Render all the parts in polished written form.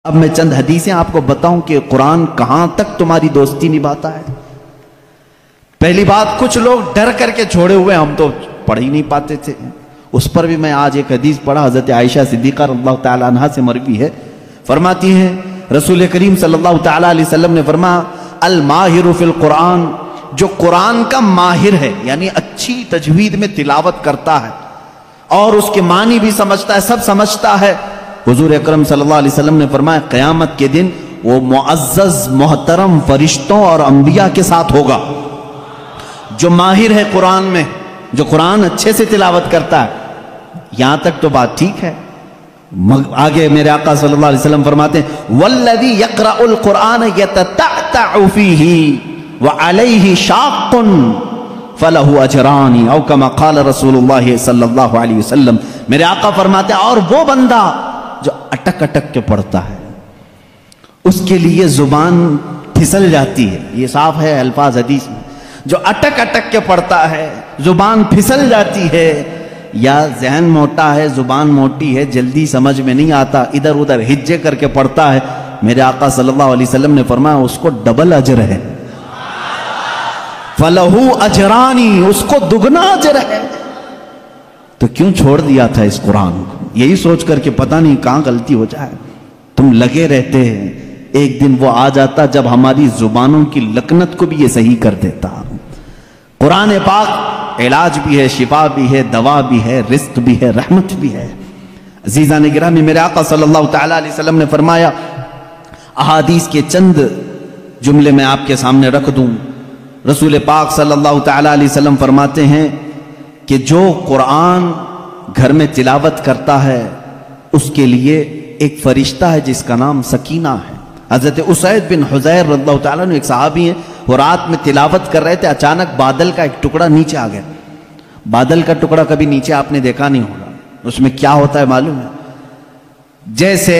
اب میں چند حدیثیں آپ کو بتاؤں کہ قرآن کہاں تک تمہاری دوستی نبھاتا ہے۔ پہلی بات، کچھ لوگ ڈر کر کے چھوڑے ہوئے، ہم تو پڑھ ہی نہیں پاتے تھے، اس پر بھی میں آج ایک حدیث پڑھا، حضرت عائشہ صدیقہ رضی اللہ تعالیٰ عنہا سے مروی ہے، فرماتی ہیں رسول کریم صلی اللہ تعالیٰ علیہ وسلم نے فرمایا الماہر فی القرآن، جو قرآن کا ماہر ہے یعنی اچھی تجوید میں تلاوت کرتا ہے اور اس کے معنی بھی سمجھتا ہے، سب سمجھتا ہے، حضور اکرم صلی اللہ علیہ وسلم نے فرمایا قیامت کے دن وہ معزز محترم فرشتوں اور انبیاء کے ساتھ ہوگا۔ جو ماہر ہے قرآن میں، جو قرآن اچھے سے تلاوت کرتا ہے، یہاں تک تو بات ٹھیک ہے۔ آگے میرے آقا صلی اللہ علیہ وسلم فرماتے ہیں والذی یقرأ القرآن یتتعتع فیہ وعلیہ شاق فلہ اجران او کما قال رسول اللہ صلی اللہ علیہ وسلم۔ میرے آقا فرماتے ہیں اور وہ بندہ جو اٹک اٹک کے پڑھتا ہے، اس کے لیے زبان پھسل جاتی ہے، یہ صاف ہے الفاظ حدیث میں، جو اٹک اٹک کے پڑھتا ہے زبان پھسل جاتی ہے، یا ذہن موٹا ہے زبان موٹی ہے جلدی سمجھ میں نہیں آتا ادھر ادھر ہجے کر کے پڑھتا ہے، میرے آقا صلی اللہ علیہ وسلم نے فرمایا اس کو ڈبل اجر ہے، فَلَهُ أَجْرَانِ، اس کو دگنا اجر ہے۔ تو کیوں چھوڑ دیا تھا اس قرآن کو؟ یہی سوچ کر کہ پتہ نہیں کہاں غلطی ہو جائے، تم لگے رہتے ہیں، ایک دن وہ آ جاتا جب ہماری زبانوں کی لکنت کو بھی یہ صحیح کر دیتا۔ قرآن پاک علاج بھی ہے، شفا بھی ہے، دوا بھی ہے، رزق بھی ہے، رحمت بھی ہے۔ عزیزان گرامی، میرے آقا صلی اللہ تعالیٰ علیہ وسلم نے فرمایا، احادیث کے چند جملے میں آپ کے سامنے رکھ دوں۔ رسول پاک صلی اللہ تعالیٰ علیہ وسلم فرماتے ہیں کہ جو قرآن گھر میں تلاوت کرتا ہے اس کے لیے ایک فرشتہ ہے جس کا نام سکینہ ہے۔ حضرت اسید بن حضیر رضی اللہ تعالیٰ عنہ ایک صحابی ہیں، وہ رات میں تلاوت کر رہے تھے، اچانک بادل کا ایک ٹکڑا نیچے آ گیا۔ بادل کا ٹکڑا کبھی نیچے آپ نے دیکھا نہیں ہوگا، اس میں کیا ہوتا ہے معلوم ہے؟ جیسے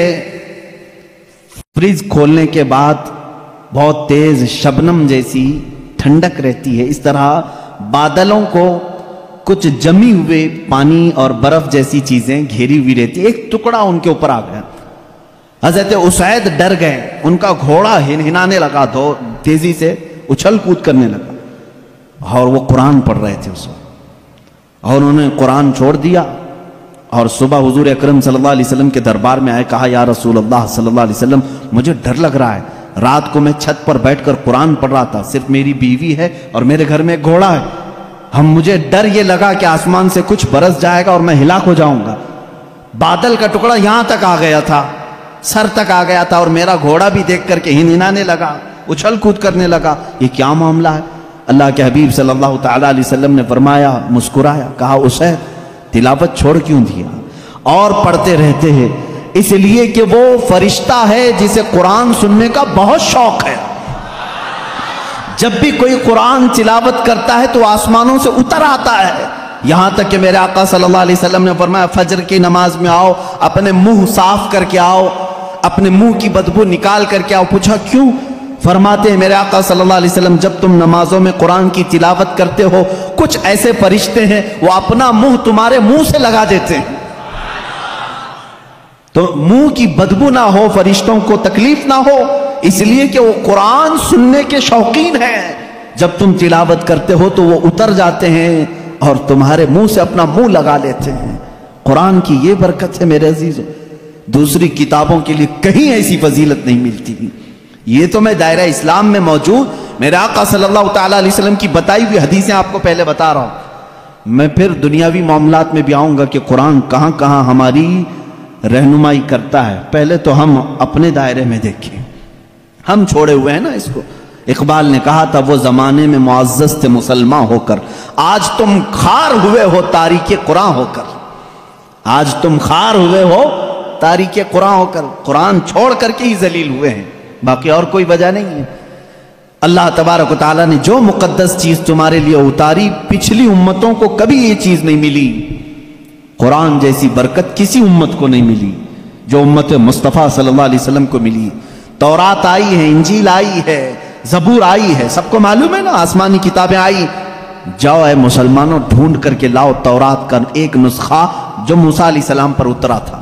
فریج کھولنے کے بعد بہت تیز شبنم جیسی ٹھنڈک رہتی ہے، اس طرح بادلوں کو کچھ جمی ہوئے پانی اور برف جیسی چیزیں گھیری ہوئی رہتی ہے، ایک ٹکڑا ان کے اوپر آ گیا۔ حضرت اسید ڈر گئے، ان کا گھوڑا ہنہنانے لگا، تیزی سے اچھل کود کرنے لگا، اور وہ قرآن پڑھ رہے تھے اس وقت، اور انہوں نے قرآن چھوڑ دیا، اور صبح حضور اکرم صلی اللہ علیہ وسلم کے دربار میں آئے، کہا یا رسول اللہ صلی اللہ علیہ وسلم مجھے ڈر لگ رہا ہے، رات کو میں چھت پر بیٹھ کر قرآن پڑھ رہا تھا، صرف میری بیوی ہے اور میرے گھر میں ایک گھوڑا ہے، مجھے ڈر یہ لگا کہ آسمان سے کچھ برس جائے گا اور میں ہلاک ہو جاؤں گا۔ بادل کا ٹکڑا یہاں تک آ گیا تھا، سر تک آ گیا تھا، اور میرا گھوڑا بھی دیکھ کر کے ہنہنانے لگا، اچھل کود کرنے لگا، یہ کیا معاملہ ہے؟ اللہ کے حبیب صلی اللہ تعالیٰ علیہ وسلم نے فرمایا، مسکرایا، کہا اسید تلاوت چھوڑ کیوں دیا؟ اور پڑھتے رہتے ہیں، اس لیے کہ وہ فرشتہ ہے جسے قرآن سننے کا بہت شوق ہے، جب بھی کوئی قرآن تلاوت کرتا ہے تو آسمانوں سے اتر آتا ہے، یہاں تک کہ میرے آقا صلی اللہ علیہ وسلم نے فرمایا فجر کی نماز میں آؤ، اپنے منہ صاف کر کے آؤ، اپنے منہ کی بدبو نکال کر کے آؤ۔ پوچھا کیوں؟ فرماتے ہیں میرے آقا صلی اللہ علیہ وسلم جب تم نمازوں میں قرآن کی تلاوت کرتے ہو کچھ ایسے فرشتے ہیں وہ اپنا منہ تمہارے منہ سے لگا دیتے ہیں، تو منہ کی بدبو نہ ہو، فرشتوں کو تکلیف نہ ہو، اس لیے کہ وہ قرآن سننے کے شوقین ہیں، جب تم تلاوت کرتے ہو تو وہ اتر جاتے ہیں اور تمہارے منہ سے اپنا منہ لگا لیتے ہیں۔ قرآن کی یہ برکت ہے میرے عزیزو، دوسری کتابوں کے لیے کہیں ایسی فضیلت نہیں ملتی۔ یہ تو میں دائرہ اسلام میں موجود میرے آقا صلی اللہ تعالیٰ علیہ وسلم کی بتائی ہوئی حدیثیں آپ کو پہلے بتا رہا ہوں، میں پھر دنیاوی معاملات میں بھی آؤں گا کہ قرآن کہاں کہاں ہماری رہنمائی کرتا ہے۔ پہلے تو ہم اپنے دائرے میں دیکھیں، ہم چھوڑے ہوئے ہیں نا اس کو۔ اقبال نے کہا تھا وہ زمانے میں معزز تھے مسلمان ہو کر، آج تم خار ہوئے ہو تاریک قرآن ہو کر، آج تم خار ہوئے ہو تاریک قرآن ہو کر، قرآن چھوڑ کر کے ہی ذلیل ہوئے ہیں، باقی اور کوئی وجہ نہیں ہے۔ اللہ تبارک و تعالیٰ نے جو مقدس چیز تمہارے لیے اتاری، پچھلی امتوں کو کبھی یہ چیز نہیں ملی، قرآن جیسی برکت کسی امت کو نہیں ملی جو امت مصطفیٰ صلی اللہ علیہ وسلم کو ملی۔ تورات آئی ہے، انجیل آئی ہے، زبور آئی ہے، سب کو معلوم ہے نا، آسمانی کتابیں آئی۔ جاؤ اے مسلمانوں ڈھونڈ کر کے لاؤ تورات کا ایک نسخہ جو موسیٰ علیہ السلام پر اترا تھا،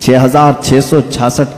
6666